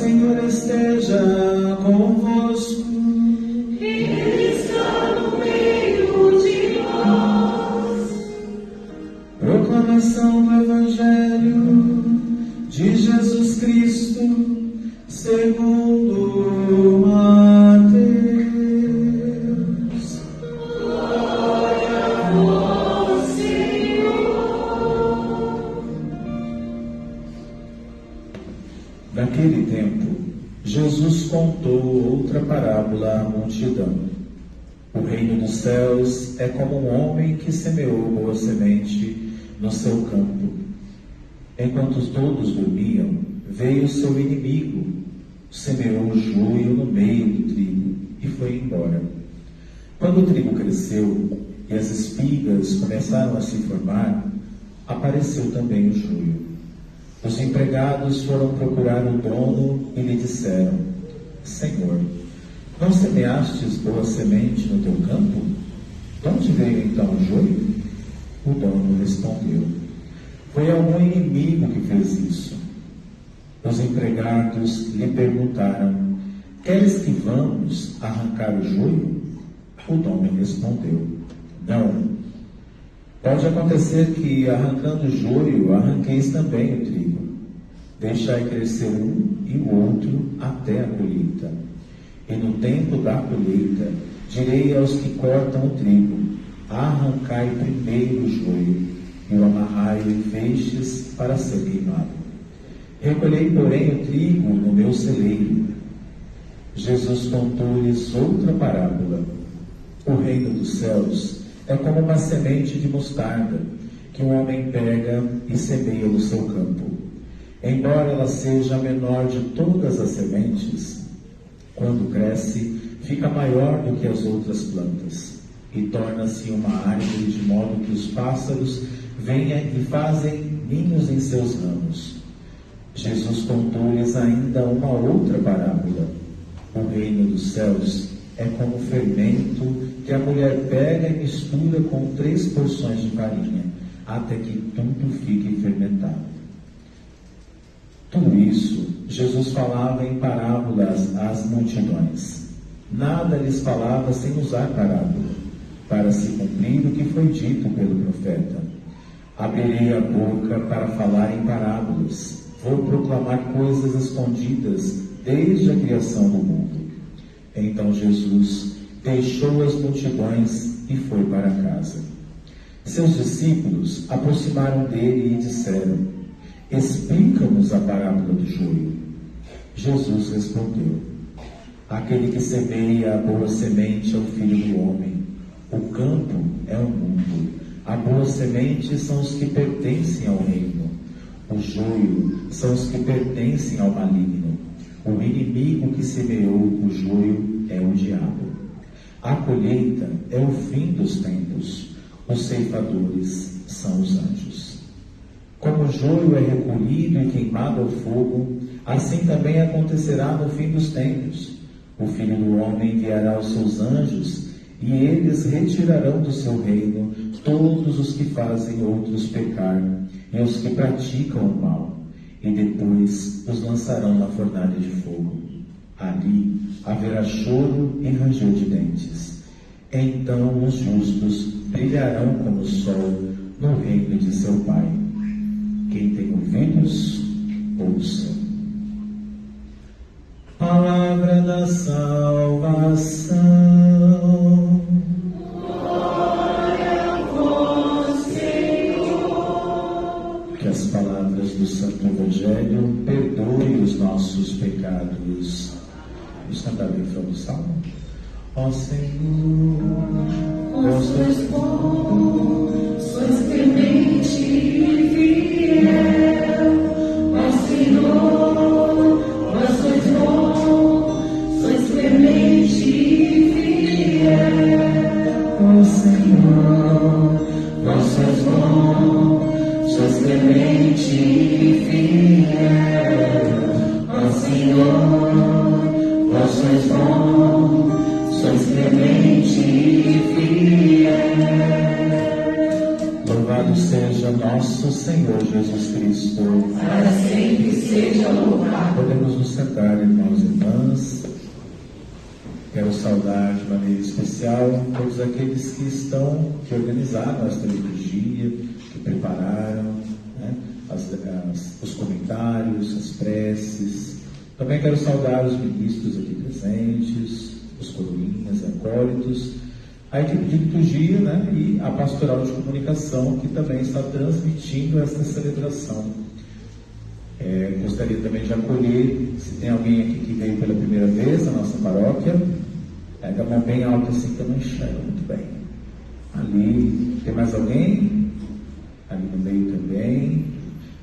Senhor esteja convosco. Ele está no meio de nós. Proclamação do Evangelho de Jesus Cristo segundo Mateus. Glória a vós, Senhor. Naquele tempo, Jesus contou outra parábola à multidão. O reino dos céus é como um homem que semeou boa semente no seu campo. Enquanto todos dormiam, veio seu inimigo, semeou o joio no meio do trigo e foi embora. Quando o trigo cresceu e as espigas começaram a se formar, apareceu também o joio. Os empregados foram procurar o dono e lhe disseram: Senhor, não semeastes boa semente no teu campo? De onde veio então o joio? O dono respondeu: Foi algum inimigo que fez isso. Os empregados lhe perguntaram: Queres que vamos arrancar o joio? O dono respondeu: Não. Pode acontecer que, arrancando o joio, arranqueis também o trigo. Deixai crescer um e o outro até a colheita. E no tempo da colheita, direi aos que cortam o trigo: arrancai primeiro o joio, e o amarrai em feixes para ser queimado. Recolhei, porém, o trigo no meu celeiro. Jesus contou-lhes outra parábola. O reino dos céus é como uma semente de mostarda, que um homem pega e semeia no seu campo. Embora ela seja a menor de todas as sementes, quando cresce, fica maior do que as outras plantas, e torna-se uma árvore de modo que os pássaros venham e fazem ninhos em seus ramos. Jesus contou-lhes ainda uma outra parábola. O reino dos céus é como fermento que a mulher pega e mistura com 3 porções de farinha, até que tudo fique fermentado. Tudo isso, Jesus falava em parábolas às multidões. Nada lhes falava sem usar parábola, para se cumprir o que foi dito pelo profeta: Abrirei a boca para falar em parábolas, vou proclamar coisas escondidas desde a criação do mundo. Então Jesus deixou as multidões e foi para casa. Seus discípulos aproximaram dele e disseram: Explica-nos a parábola do joio. Jesus respondeu: Aquele que semeia a boa semente é o Filho do Homem. O campo é o mundo. A boa semente são os que pertencem ao reino. O joio são os que pertencem ao maligno. O inimigo que semeou o joio é o diabo. A colheita é o fim dos tempos. Os ceifadores são os anjos. Como o joio é recolhido e queimado ao fogo, assim também acontecerá no fim dos tempos. O Filho do Homem enviará os seus anjos, e eles retirarão do seu reino todos os que fazem outros pecar e os que praticam o mal, e depois os lançarão na fornalha de fogo. Ali haverá choro e ranger de dentes. Então os justos brilharão como o sol no reino de seu Pai. Quem tem ouvidos, ouça. Palavra da salvação. Glória a vós, Senhor. Que as palavras do Santo Evangelho perdoem os nossos pecados. Vamos cantar bem o salmo. Ó Senhor, Vós sois bom, sois clemente e fiel. Ó Senhor, vós sois bom, sois clemente e fiel. ó Senhor, Vós sois bom, sois clemente e fiel. Ó Senhor, vós sois bom, sois clemente e fiel. Louvado seja nosso Senhor Jesus Cristo. Para sempre seja louvado. Podemos nos sentar, irmãos e irmãs. Quero saudar de maneira especial todos aqueles que organizaram esta liturgia, que prepararam, né, os comentários, as preces. Também quero saudar os ministros aqui presentes, os coroinhas, acólitos, a equipe de liturgia, né, e a pastoral de comunicação, que também está transmitindo esta celebração. Gostaria também de acolher, se tem alguém aqui que veio pela primeira vez à nossa paróquia, pega a mão bem alta assim que eu não enxergo muito bem. Ali, tem mais alguém? Ali no meio também.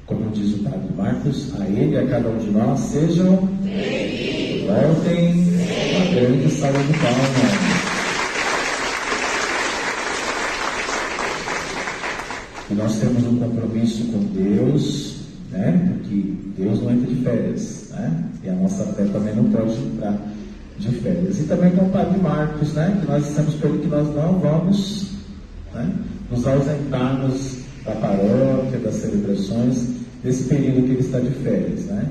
Como diz o Padre Marcos, a ele e a cada um de nós sejam bem-vindos. Voltem uma grande salva de palmas. E nós temos um compromisso com Deus, né? Porque Deus não entra de férias, né? E a nossa fé também não pode entrar de férias. E também com o Padre Marcos, né? Que nós estamos por que nós não vamos, né, nos ausentarmos da paróquia, das celebrações, desse período que ele está de férias, né?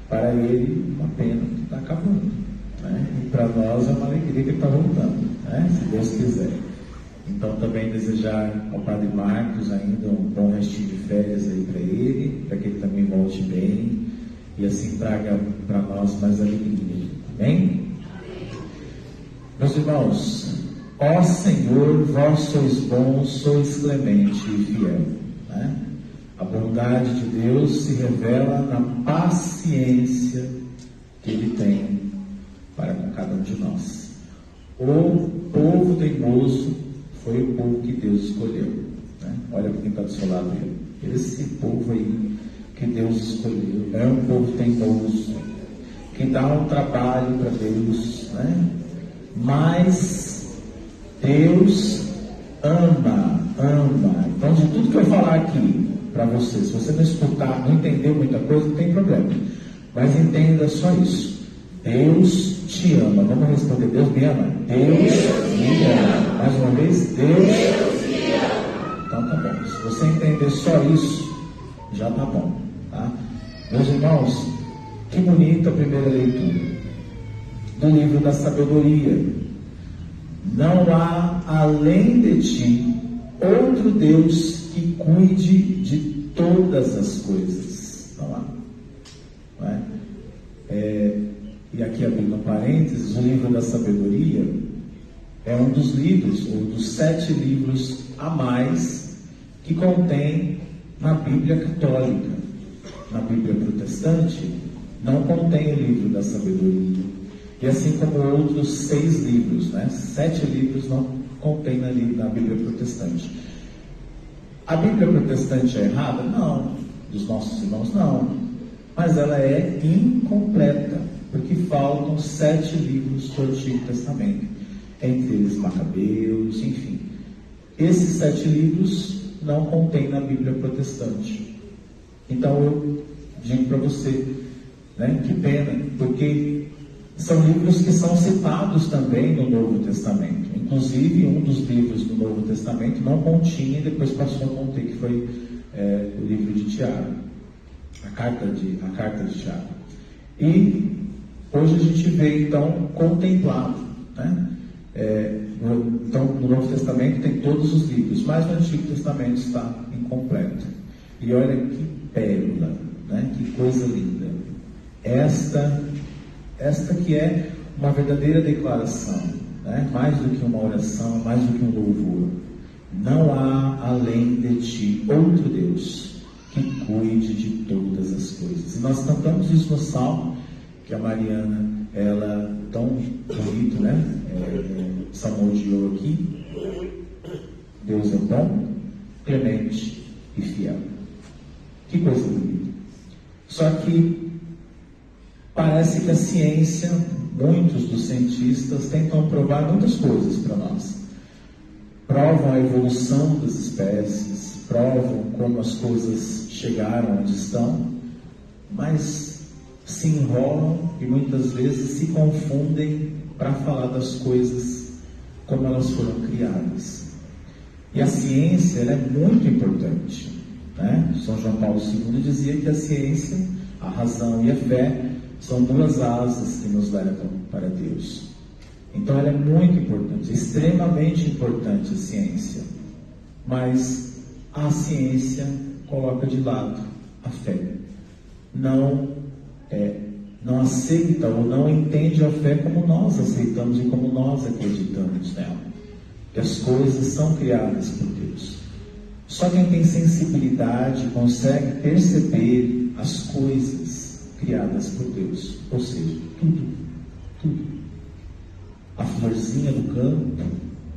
Para ele, uma pena que está acabando, né? E para nós é uma alegria que ele está voltando, né? Se Deus quiser. Então também desejar ao Padre Marcos ainda um bom restinho de férias aí para ele, para que ele também volte bem e assim traga para nós mais alegria. Amém? Meus irmãos, ó Senhor, vós sois bons, sois clemente e fiel, né? A bondade de Deus se revela na paciência que Ele tem para com cada um de nós. O povo teimoso foi o povo que Deus escolheu, né? Olha quem está do seu lado aí. Esse povo aí que Deus escolheu é um povo teimoso, que dá um trabalho para Deus, né? Mas Deus ama. Então, de tudo que eu falar aqui para você, se você não escutar, não entender muita coisa, não tem problema. Mas entenda só isso. Deus te ama. Vamos responder: Deus me ama? Deus me ama. Mais uma vez, Deus me ama. Então tá bom. Se você entender só isso, já tá bom, tá? Meus irmãos, que bonita a primeira leitura do livro da sabedoria. Não há além de ti outro Deus que cuide de todas as coisas. Não há. Não é? E aqui abrindo parênteses, o livro da sabedoria é um dos livros, ou dos 7 livros a mais que contém na Bíblia católica. Na Bíblia protestante não contém o livro da sabedoria. E assim como outros 6 livros, né? 7 livros não contém na Bíblia protestante. A Bíblia protestante é errada? Não. Dos nossos irmãos, não. Mas ela é incompleta, porque faltam 7 livros do Antigo Testamento, entre eles Macabeus, enfim. Esses 7 livros não contém na Bíblia protestante. Então eu digo para você, né, que pena, porque são livros que são citados também no Novo Testamento. Inclusive, um dos livros do Novo Testamento não continha e depois passou a conter, que foi o livro de Tiago, a carta de Tiago. E hoje a gente vê, então, contemplado, né? Então, no Novo Testamento tem todos os livros, mas no Antigo Testamento está incompleto. E olha que pérola, né? Que coisa linda. Esta que é uma verdadeira declaração, né? Mais do que uma oração, mais do que um louvor. Não há além de ti outro Deus que cuide de todas as coisas. E nós cantamos isso no Salmo, que a Mariana, ela tão bonito, né? Salmodiou aqui. Deus é bom, clemente e fiel. Que coisa bonita. Só que parece que a ciência, muitos dos cientistas tentam provar muitas coisas para nós. Provam a evolução das espécies, provam como as coisas chegaram onde estão, mas se enrolam e muitas vezes se confundem para falar das coisas como elas foram criadas. E a ciência, ela é muito importante, né? São João Paulo II dizia que a ciência, a razão e a fé são duas asas que nos levam para Deus. Então ela é muito importante, extremamente importante a ciência. Mas a ciência coloca de lado a fé. Não aceita ou não entende a fé como nós aceitamos e como nós acreditamos nela. Que as coisas são criadas por Deus. Só quem tem sensibilidade consegue perceber as coisas criadas por Deus. Ou seja, tudo. A florzinha do campo,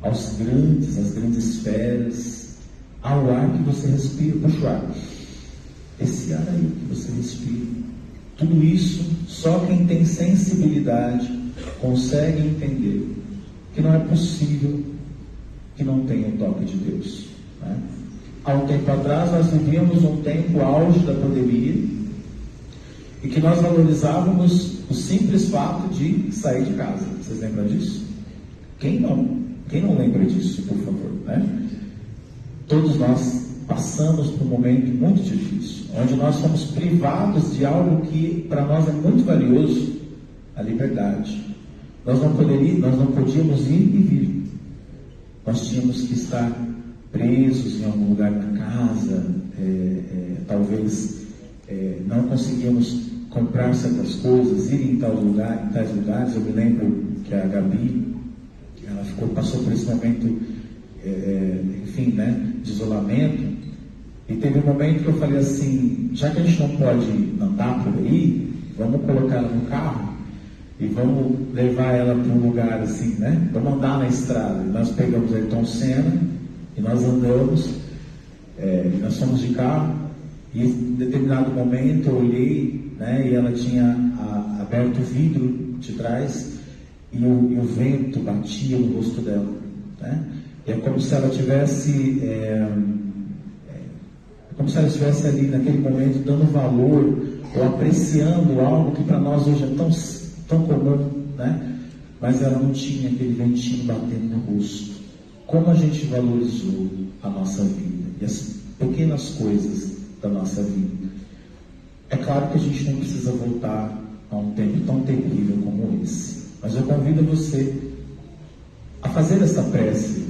às grandes esferas, ao ar que você respira. Puxa o ar. Esse ar aí que você respira. Tudo isso, só quem tem sensibilidade consegue entender que não é possível que não tenha o toque de Deus, né? Há um tempo atrás nós vivíamos um tempo auge da pandemia e que nós valorizávamos o simples fato de sair de casa. Vocês lembram disso? Quem não lembra disso, por favor, né? Todos nós passamos por um momento muito difícil, onde nós fomos privados de algo que para nós é muito valioso, a liberdade. Nós não podíamos ir e vir. Nós tínhamos que estar presos em algum lugar na casa, talvez não conseguíamos comprar certas coisas, ir em tais lugares. Eu me lembro que a Gabi, ela passou por esse momento, de isolamento, e teve um momento que eu falei assim, já que a gente não pode andar por aí, vamos colocar ela no carro e vamos levar ela para um lugar assim, né? Vamos andar na estrada. E nós pegamos Ayrton Senna e nós andamos, nós fomos de carro, e em determinado momento eu olhei, né? E ela tinha aberto o vidro de trás e o vento batia no rosto dela, né? E é como se ela estivesse ali naquele momento dando valor ou apreciando algo que para nós hoje é tão comum, né? Mas ela não tinha aquele ventinho batendo no rosto. Como a gente valorizou a nossa vida e as pequenas coisas da nossa vida. É claro que a gente não precisa voltar a um tempo tão terrível como esse, mas eu convido você a fazer essa prece,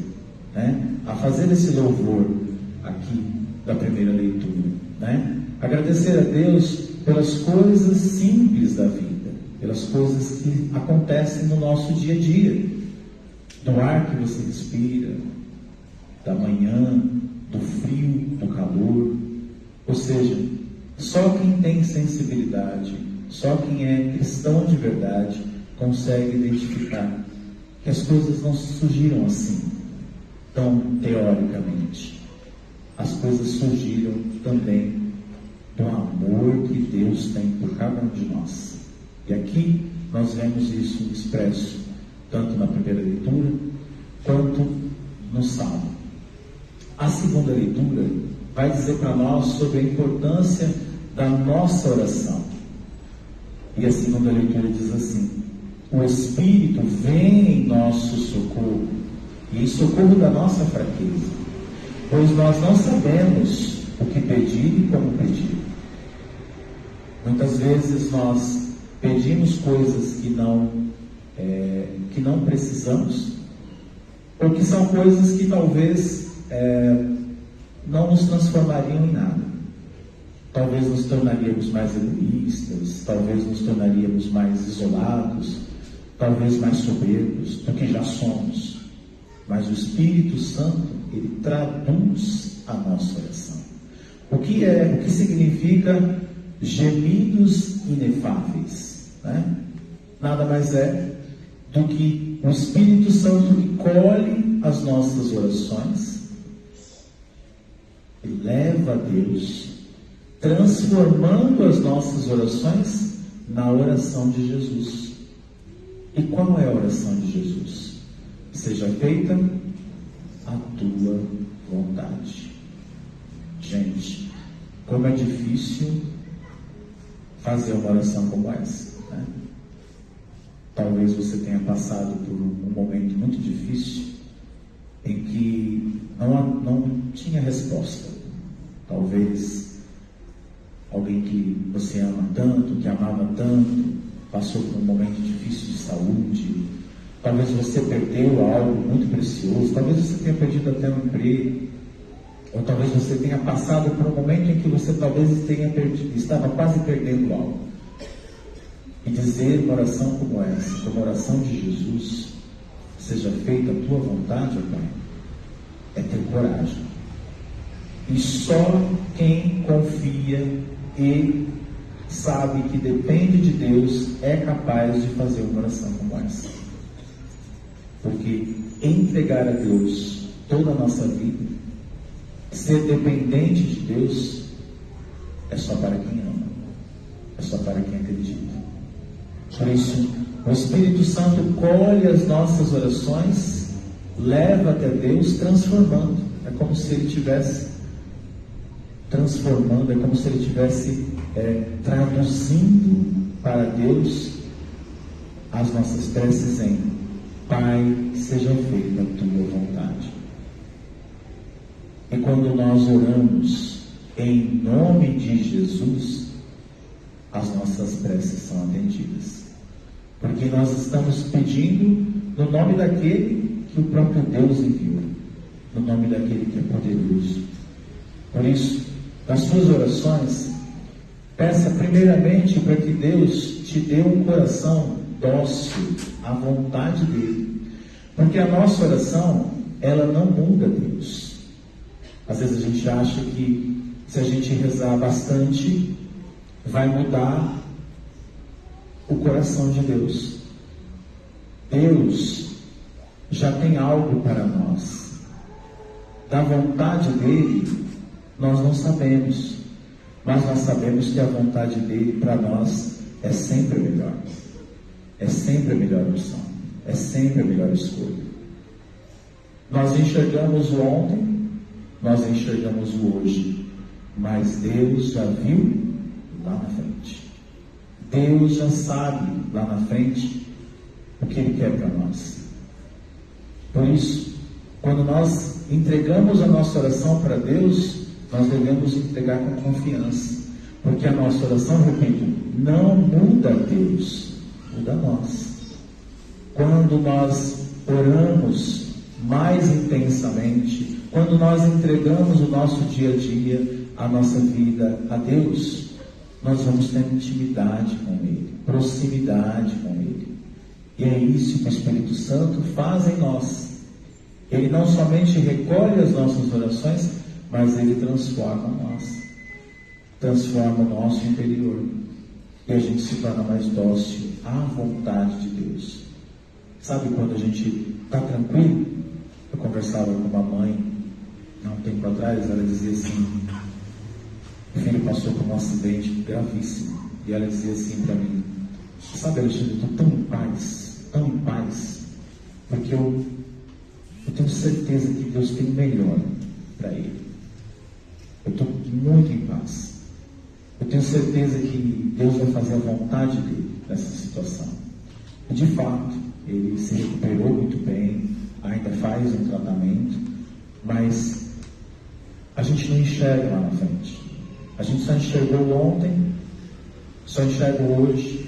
né? A fazer esse louvor aqui da primeira leitura, né? Agradecer a Deus pelas coisas simples da vida, pelas coisas que acontecem no nosso dia a dia, do ar que você respira, da manhã, do frio, do calor. Ou seja, só quem tem sensibilidade, só quem é cristão de verdade consegue identificar que as coisas não surgiram assim, tão teoricamente. As coisas surgiram também do amor que Deus tem por cada um de nós. E aqui nós vemos isso expresso, tanto na primeira leitura, quanto no Salmo. A segunda leitura vai dizer para nós sobre a importância da nossa oração. E a segunda leitura diz assim: o Espírito vem em nosso socorro, e em socorro da nossa fraqueza, pois nós não sabemos o que pedir e como pedir. Muitas vezes nós pedimos coisas que não precisamos, ou que são coisas que talvez não nos transformariam em nada. Talvez nos tornaríamos mais egoístas, talvez nos tornaríamos mais isolados, talvez mais soberbos do que já somos. Mas o Espírito Santo, ele traduz a nossa oração. O que significa gemidos inefáveis, né? Nada mais é do que o Espírito Santo que colhe as nossas orações e leva a Deus, transformando as nossas orações na oração de Jesus. E qual é a oração de Jesus? Seja feita a tua vontade. Gente, como é difícil fazer uma oração como essa, né? Talvez você tenha passado por um momento muito difícil em que não tinha resposta. Talvez alguém que você ama tanto, que amava tanto, passou por um momento difícil de saúde. Talvez você perdeu algo muito precioso. Talvez você tenha perdido até um emprego. Ou talvez você tenha passado por um momento em que você talvez tenha perdido, estava quase perdendo algo. E dizer uma oração como essa, como a oração de Jesus: seja feita a tua vontade, ó Pai, é ter coragem. E só quem confia e sabe que depende de Deus é capaz de fazer uma oração como essa. Porque entregar a Deus toda a nossa vida, ser dependente de Deus, é só para quem ama, é só para quem acredita. Por isso, o Espírito Santo colhe as nossas orações, leva até Deus, transformando. É como se Ele estivesse transformando, é como se Ele estivesse traduzindo para Deus as nossas preces em: Pai, seja feita a tua vontade. E quando nós oramos em nome de Jesus, as nossas preces são atendidas. Porque nós estamos pedindo no nome daquele que o próprio Deus enviou, no nome daquele que é poderoso. Por isso, nas suas orações, peça primeiramente para que Deus te dê um coração dócil à vontade dele. Porque a nossa oração, ela não muda Deus. Às vezes a gente acha que se a gente rezar bastante, vai mudar o coração de Deus. Deus já tem algo para nós. Da vontade dele, nós não sabemos. Mas nós sabemos que a vontade dele para nós é sempre melhor. É sempre a melhor opção. É sempre a melhor escolha. Nós enxergamos o ontem, nós enxergamos o hoje, mas Deus já viu lá na frente. Deus já sabe lá na frente o que Ele quer para nós. Por isso, quando nós entregamos a nossa oração para Deus, nós devemos entregar com confiança. Porque a nossa oração, repito, não muda Deus, muda nós. Quando nós oramos mais intensamente, quando nós entregamos o nosso dia a dia, a nossa vida a Deus, nós vamos ter intimidade com Ele, proximidade com Ele. E é isso que o Espírito Santo faz em nós. Ele não somente recolhe as nossas orações, mas Ele transforma nós, transforma o nosso interior. E a gente se torna mais dócil à vontade de Deus. Sabe quando a gente está tranquilo? Eu conversava com uma mãe, há um tempo atrás, ela dizia assim: o filho passou por um acidente gravíssimo. E ela dizia assim para mim: sabe, Alexandre, eu estou tão em paz, porque eu tenho certeza que Deus tem o melhor para ele. Eu estou muito em paz. Eu tenho certeza que Deus vai fazer a vontade dele nessa situação. E de fato, ele se recuperou muito bem, ainda faz um tratamento, mas a gente não enxerga lá na frente. A gente só enxergou ontem, só enxerga hoje,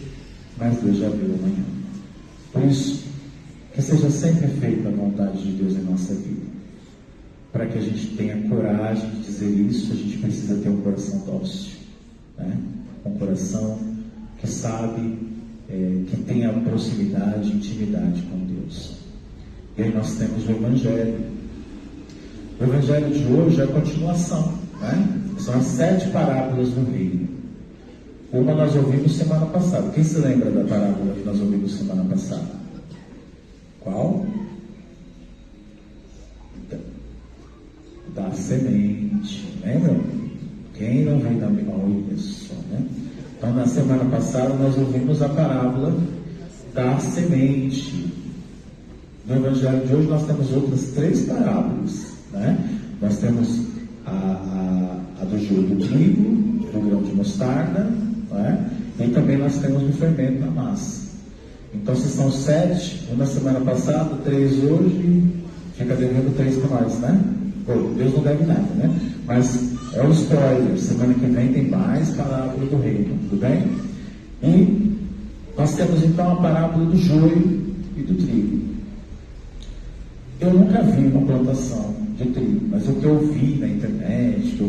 mas Deus já viu amanhã. Por isso, que seja sempre feita a vontade de Deus em nossa vida. Para que a gente tenha coragem de dizer isso, a gente precisa ter um coração dócil, né? Um coração que sabe, que tenha proximidade, intimidade com Deus. E aí nós temos o Evangelho. O Evangelho de hoje é a continuação, né? São as 7 parábolas do reino. Uma nós ouvimos semana passada. Quem se lembra da parábola que nós ouvimos semana passada? Qual? Da semente. Lembram? Quem não vem da memória só, né? Então, na semana passada, nós ouvimos a parábola da semente. No Evangelho de hoje, nós temos outras 3 parábolas, né? Nós temos a do joio do trigo, do grão de mostarda, né? E também nós temos o fermento na massa. Então, se são 7, uma semana passada, 3 hoje, fica devendo 3 para nós, né? Pô, Deus não deve nada, né? Mas é um spoiler. Semana que vem tem mais parábola do reino, tudo bem? E nós temos então a parábola do joio e do trigo. Eu nunca vi uma plantação de trigo, mas o que eu vi na internet, que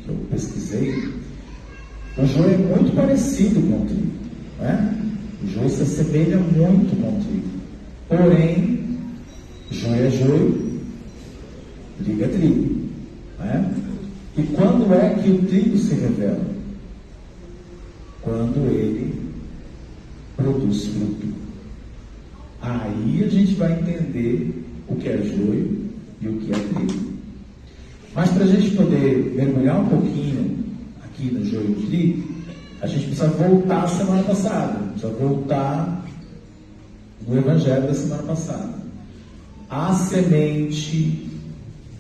eu pesquisei, o joio é muito parecido com o trigo, né? O joio se assemelha muito com o trigo. Porém, joio é joio, trigo é trigo, né? E quando é que o trigo se revela? Quando ele produz fruto. Aí a gente vai entender o que é joio e o que é trigo. Mas para a gente poder mergulhar um pouquinho aqui no joio e trigo, a gente precisa voltar à semana passada, precisa voltar no Evangelho da semana passada. A semente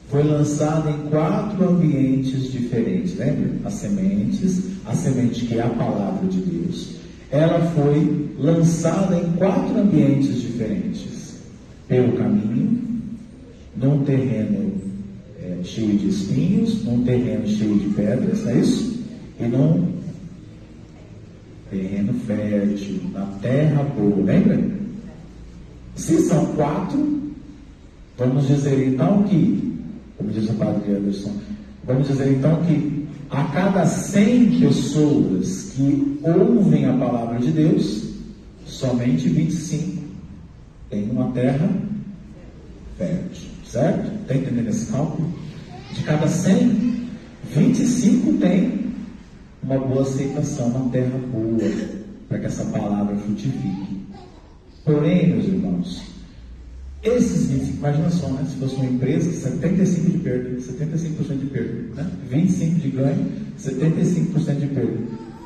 foi lançada em 4 ambientes diferentes, lembra? A semente que é a palavra de Deus, ela foi lançada em 4 ambientes diferentes. Pelo caminho, num terreno cheio de espinhos, num terreno cheio de pedras, não é isso? E num terreno fértil, na terra boa, lembra? Se são 4, vamos dizer então que, como diz o padre Anderson, vamos dizer então que a cada 100 pessoas que ouvem a palavra de Deus, somente 25 têm uma terra fértil, certo? Está entendendo esse cálculo? De cada 100, 25 têm uma boa aceitação, uma terra boa, para que essa palavra frutifique. Porém, meus irmãos, esses 25, imagina só, né? Se fosse uma empresa, 75% de perda, 75% de perda, né? 25% de ganho, 75% de perda.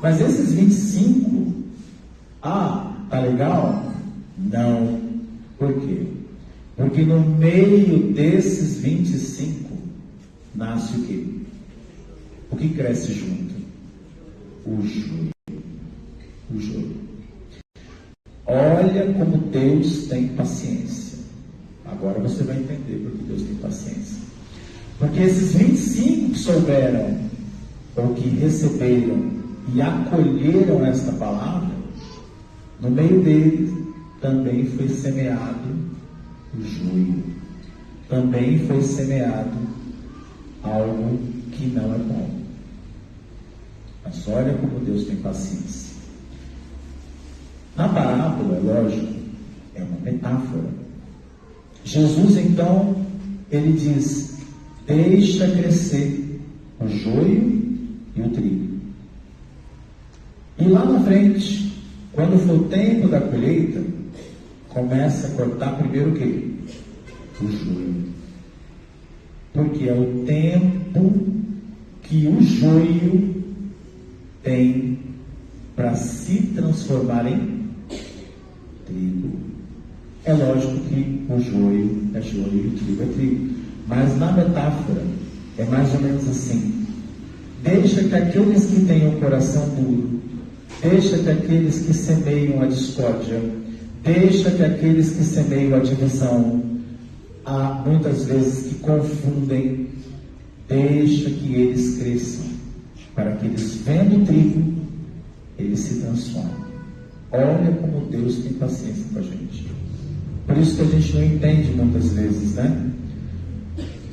Mas esses 25%, tá legal? Não. Por quê? Porque no meio desses 25, nasce o quê? O que cresce junto? O joio. O joio. Olha como Deus tem paciência. Agora você vai entender por que Deus tem paciência. Porque esses 25 que souberam, ou que receberam e acolheram esta palavra, no meio deles também foi semeado o joio. Também foi semeado algo que não é bom. Mas olha como Deus tem paciência. Na parábola, é lógico, é uma metáfora. Jesus, então, ele diz: deixa crescer o joio e o trigo. E lá na frente, quando for o tempo da colheita, começa a cortar primeiro o quê? O joio. Porque é o tempo que o joio tem para se transformar em trigo. É lógico que o joio é joio e o trigo é trigo. Mas na metáfora é mais ou menos assim: deixa que aqueles que têm o coração duro, deixa que aqueles que semeiam a discórdia, deixa que aqueles que semeiam a divisão, há muitas vezes que confundem, deixa que eles cresçam, para que eles, vendo o trigo, eles se transformem. Olha como Deus tem paciência com a gente. Por isso que a gente não entende muitas vezes, né?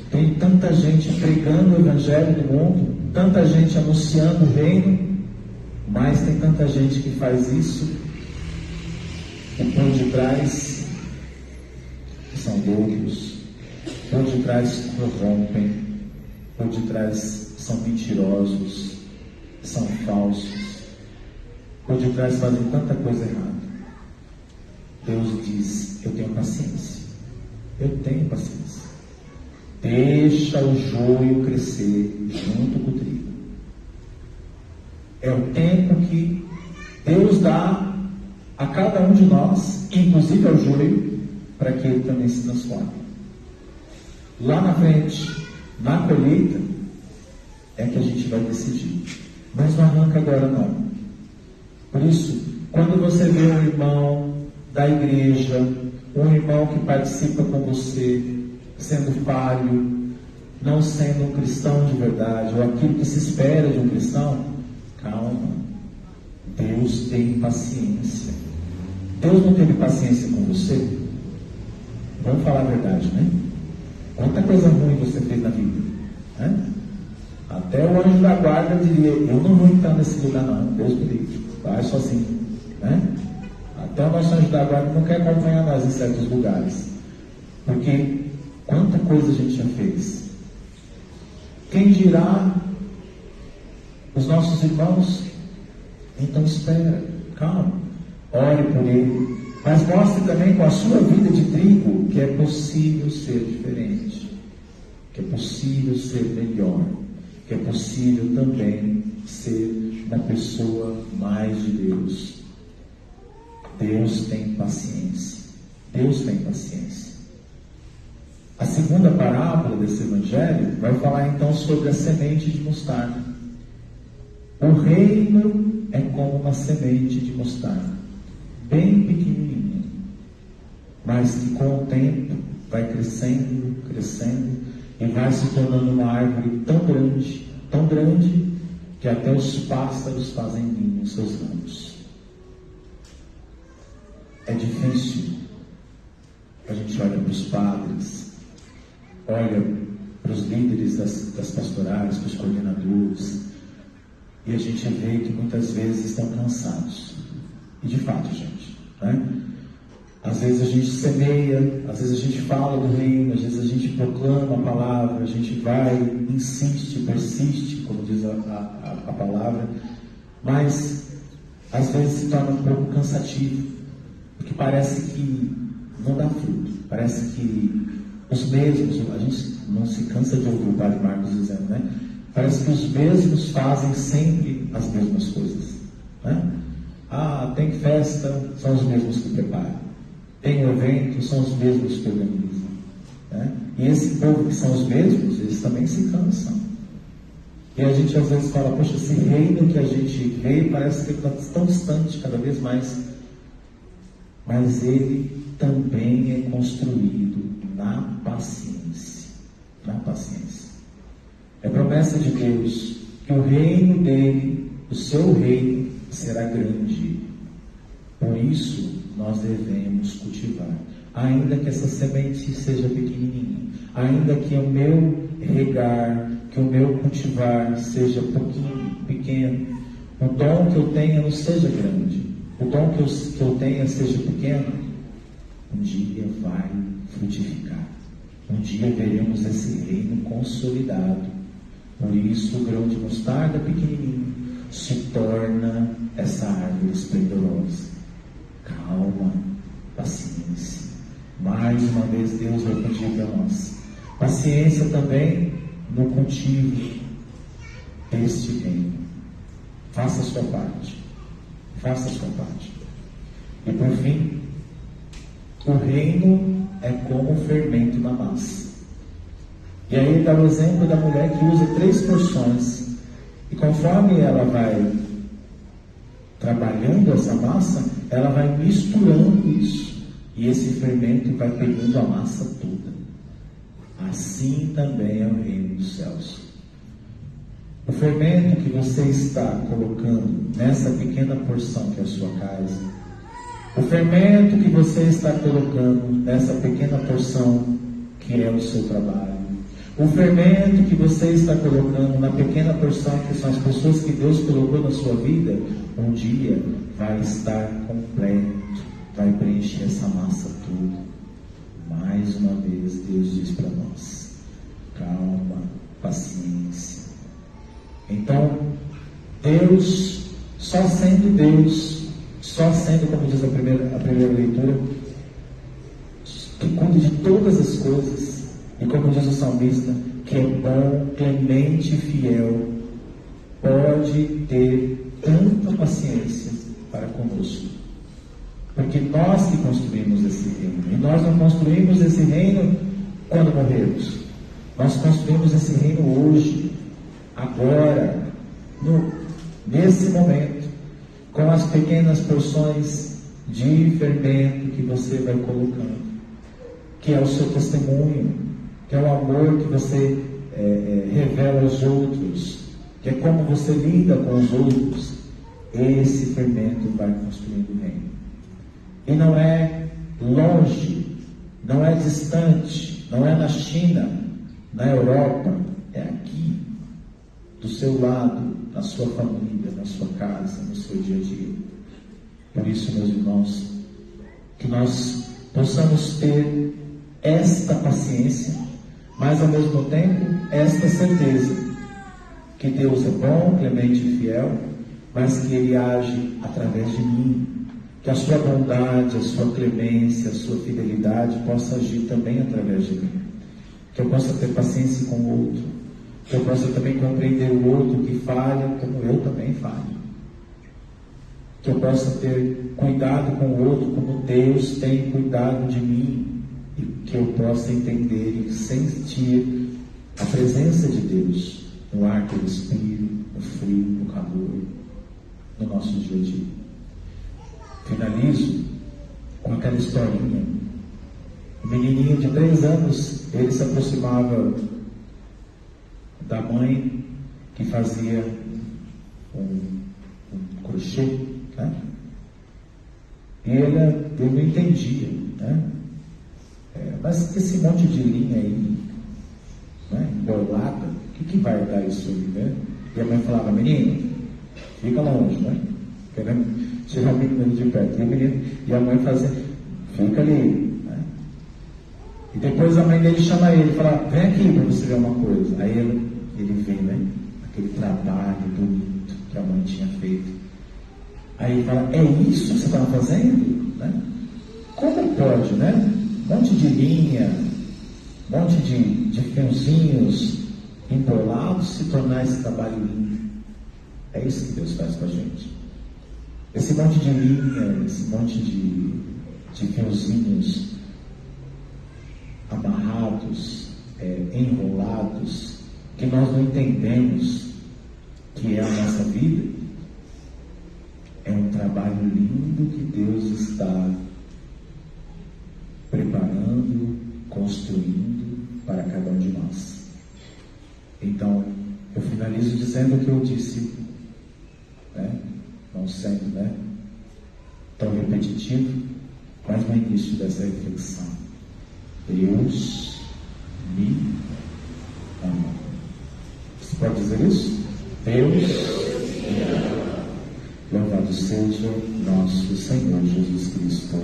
Tem tanta gente pregando o evangelho no mundo, tanta gente anunciando o reino, mas tem tanta gente que faz isso e por detrás são loucos, por detrás corrompem, por detrás são mentirosos, são falsos, por detrás fazem tanta coisa errada. Deus diz: eu tenho paciência. Eu tenho paciência. Deixa o joio crescer junto com o trigo. É o tempo que Deus dá a cada um de nós, inclusive ao joio, para que ele também se transforme. Lá na frente, na colheita, é que a gente vai decidir. Mas não arranca agora não. Por isso, quando você vê um irmão da igreja, um irmão que participa com você, sendo falho, não sendo um cristão de verdade, ou aquilo que se espera de um cristão, calma. Deus tem paciência. Deus não teve paciência com você? Vamos falar a verdade, né? Quanta coisa ruim você fez na vida, né? Até o anjo da guarda diria: eu não vou entrar nesse lugar não, Deus me livre, vai sozinho, né? Até o nosso anjo da guarda não quer acompanhar nós em certos lugares, porque quanta coisa a gente já fez. Quem dirá os nossos irmãos? Então espera, calma, ore por ele, mas mostre também com a sua vida de trigo que é possível ser diferente, que é possível ser melhor, que é possível também ser uma pessoa mais de Deus. Deus tem paciência. Deus tem paciência. A segunda parábola desse evangelho vai falar então sobre a semente de mostarda. O reino é como uma semente de mostarda, bem pequenininha, mas que com o tempo vai crescendo, crescendo, e vai se tornando uma árvore tão grande, que até os pássaros fazem ninho em seus ramos. É difícil. A gente olha para os padres, olha para os líderes das pastorais, para os coordenadores, e a gente vê que muitas vezes estão cansados. E de fato, gente, né? Às vezes a gente semeia, às vezes a gente fala do reino, às vezes a gente proclama a palavra, a gente vai, insiste, persiste, como diz a palavra, mas às vezes se torna um pouco cansativo, porque parece que não dá fruto, parece que os mesmos, a gente não se cansa de ouvir o Padre Marcos dizendo, né? Parece que os mesmos fazem sempre as mesmas coisas, né? Tem festa, são os mesmos que preparam. Tem evento, são os mesmos que organizam, né? E esse povo que são os mesmos, eles também se cansam. E a gente às vezes fala: poxa, esse reino que a gente vê parece que está tão distante cada vez mais. Mas ele também é construído na paciência. Na paciência. É promessa de Deus que o reino dele, o seu reino, será grande. Por isso, nós devemos cultivar. Ainda que essa semente seja pequenininha, ainda que o meu regar, que o meu cultivar seja pequeno, o dom que eu tenha não seja grande, o dom que eu tenha seja pequeno, um dia vai frutificar. Um dia veremos esse reino consolidado. Por isso, o grão de mostarda pequenininho se torna essa árvore esplendorosa. Calma, paciência. Mais uma vez Deus vai pedir para nós paciência também no cultivo deste reino. Faça a sua parte. Faça a sua parte. E por fim, o reino é como o fermento na massa. E aí ele dá o exemplo da mulher que usa 3 porções. E conforme ela vai trabalhando essa massa, ela vai misturando isso. E esse fermento vai pegando a massa toda. Assim também é o reino dos céus. O fermento que você está colocando nessa pequena porção que é a sua casa, o fermento que você está colocando nessa pequena porção que é o seu trabalho, o fermento que você está colocando na pequena porção que são as pessoas que Deus colocou na sua vida, um dia vai estar completo, vai preencher essa massa toda. Mais uma vez Deus diz para nós: calma, paciência. Então, Deus, só sendo Deus, só sendo, como diz a primeira leitura, que cuida de todas as coisas, e como diz o salmista, que é bom, clemente e fiel, pode ter tanta paciência para conosco. Porque nós que construímos esse reino, e nós não construímos esse reino quando morremos. Nós construímos esse reino hoje, agora, nesse momento, com as pequenas porções de fermento que você vai colocando, que é o seu testemunho, que é o amor que você revela aos outros, que é como você lida com os outros, esse fermento vai construindo o reino. E não é longe, não é distante, não é na China, na Europa, é aqui, do seu lado, na sua família, na sua casa, no seu dia a dia. Por isso, meus irmãos, que nós possamos ter esta paciência, mas ao mesmo tempo esta certeza que Deus é bom, clemente e fiel, mas que Ele age através de mim, que a sua bondade, a sua clemência, a sua fidelidade possa agir também através de mim, que eu possa ter paciência com o outro, que eu possa também compreender o outro que falha como eu também falho, que eu possa ter cuidado com o outro como Deus tem cuidado de mim, e que eu possa entender e sentir a presença de Deus no ar que eu respiro, no frio, no calor, no nosso dia a dia. Finalizo com aquela historinha. O menininho de 3 anos, ele se aproximava da mãe que fazia um crochê, né? E ele não entendia, né? Mas esse monte de linha aí, né, embolada, o que vai dar isso aí, né? E a mãe falava: menino, fica longe, né? Querendo tirar o menino de perto. E a mãe fazia: fica ali, né? E depois a mãe dele chama ele e fala: vem aqui para você ver uma coisa. Aí ele vê, né, aquele trabalho bonito que a mãe tinha feito. Aí ele fala: é isso que você estava fazendo? Né? Como pode, né? Um monte de linha, um monte de fiozinhos embolados se tornar esse trabalho lindo. É isso que Deus faz com a gente. Esse monte de linha, esse monte de fiozinhos amarrados, enrolados, que nós não entendemos que é a nossa vida, é um trabalho lindo que Deus está preparando, construindo para cada um de nós. Então, eu finalizo dizendo o que eu disse, né? Não sendo, né, tão repetitivo, mas no início dessa reflexão: Deus me ama. Você pode dizer isso? Deus me ama. Louvado seja nosso Senhor Jesus Cristo.